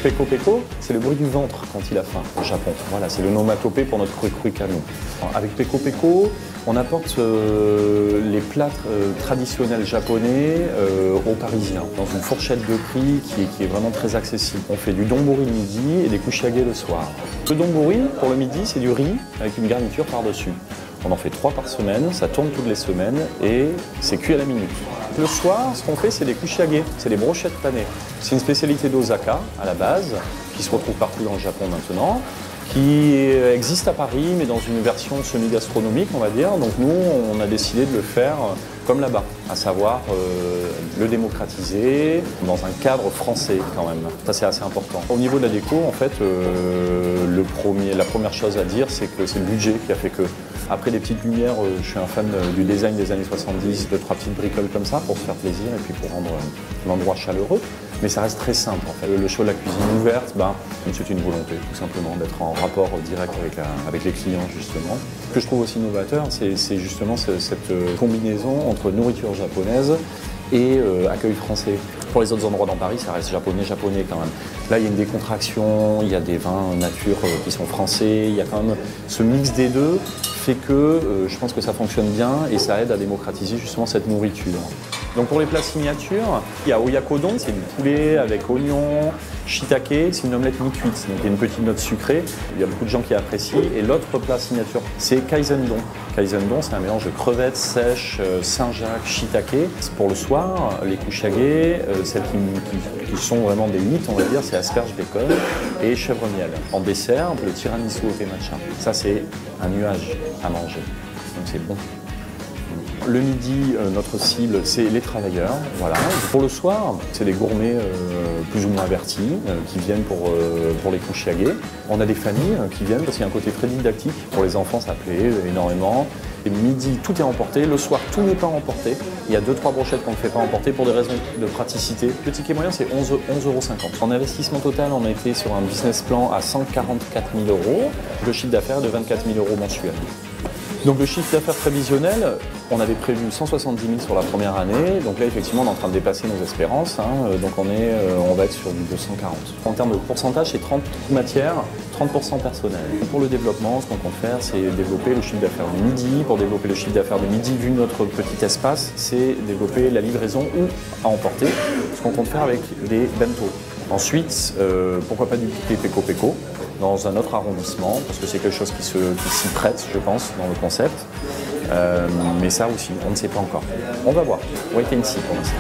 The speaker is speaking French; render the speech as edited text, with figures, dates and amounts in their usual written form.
Peko Peko, c'est le bruit du ventre quand il a faim au Japon. Voilà, c'est le nomatopée pour notre Kurikuri Kano. Avec Peko Peko, on apporte les plats traditionnels japonais aux Parisiens, dans une fourchette de prix qui est vraiment très accessible. On fait du donburi le midi et des kuchiage le soir. Le donburi, pour le midi, c'est du riz avec une garniture par-dessus. On en fait 3 par semaine, ça tourne toutes les semaines et c'est cuit à la minute. Le soir, ce qu'on fait, c'est des kuchiage, c'est des brochettes panées. C'est une spécialité d'Osaka à la base, qui se retrouve partout dans le Japon maintenant, qui existe à Paris, mais dans une version semi-gastronomique, on va dire. Donc nous, on a décidé de le faire comme là-bas, à savoir le démocratiser dans un cadre français quand même. Ça, c'est assez important. Au niveau de la déco, en fait, la première chose à dire, c'est que c'est le budget qui a fait que. Après les petites lumières, je suis un fan du design des années 70, 2-3 petites bricoles comme ça pour se faire plaisir et puis pour rendre l'endroit chaleureux. Mais ça reste très simple en fait. Le show de la cuisine ouverte, c'est une volonté tout simplement d'être en rapport direct avec les clients justement. Ce que je trouve aussi novateur, c'est justement cette combinaison entre nourriture japonaise et accueil français. Pour les autres endroits dans Paris, ça reste japonais quand même. Là, il y a une décontraction, il y a des vins nature qui sont français, il y a quand même ce mix des deux fait que je pense que ça fonctionne bien et ça aide à démocratiser justement cette nourriture. Donc pour les plats signatures, il y a oyakodon, c'est du poulet avec oignon, shiitake, c'est une omelette mi-cuite, donc il y a une petite note sucrée, il y a beaucoup de gens qui apprécient. Et l'autre plat signature, c'est kaisendon. Kaisendon, c'est un mélange de crevettes sèches, Saint-Jacques, shiitake. Pour le soir, les kuchiage, celles qui sont vraiment des mythes, on va dire, c'est asperges bacon et chèvre miel. En dessert, le tiramisu au thé matcha. Ça, c'est un nuage à manger, donc c'est bon. Le midi, notre cible, c'est les travailleurs. Voilà. Pour le soir, c'est des gourmets plus ou moins avertis qui viennent pour les kuchiage. On a des familles qui viennent parce qu'il y a un côté très didactique. Pour les enfants, ça plaît énormément. Et midi, tout est emporté. Le soir, tout n'est pas emporté. Il y a 2-3 brochettes qu'on ne fait pas emporter pour des raisons de praticité. Le ticket moyen, c'est 11,50 €. En investissement total, on a été sur un business plan à 144 000 €. Le chiffre d'affaires de 24 000 € mensuel. Donc le chiffre d'affaires prévisionnel, on avait prévu 170 000 sur la première année, donc là effectivement on est en train de dépasser nos espérances, donc on va être sur du 240. En termes de pourcentage, c'est 30 matières, 30% personnel. Pour le développement, ce qu'on compte faire, c'est développer le chiffre d'affaires du midi. Pour développer le chiffre d'affaires du midi, vu notre petit espace, c'est développer la livraison ou à emporter, ce qu'on compte faire avec des bento. Ensuite, pourquoi pas du Peko Peko dans un autre arrondissement, parce que c'est quelque chose qui s'y prête, je pense, dans le concept. Mais ça aussi, on ne sait pas encore. On va voir. Wait and see pour l'instant.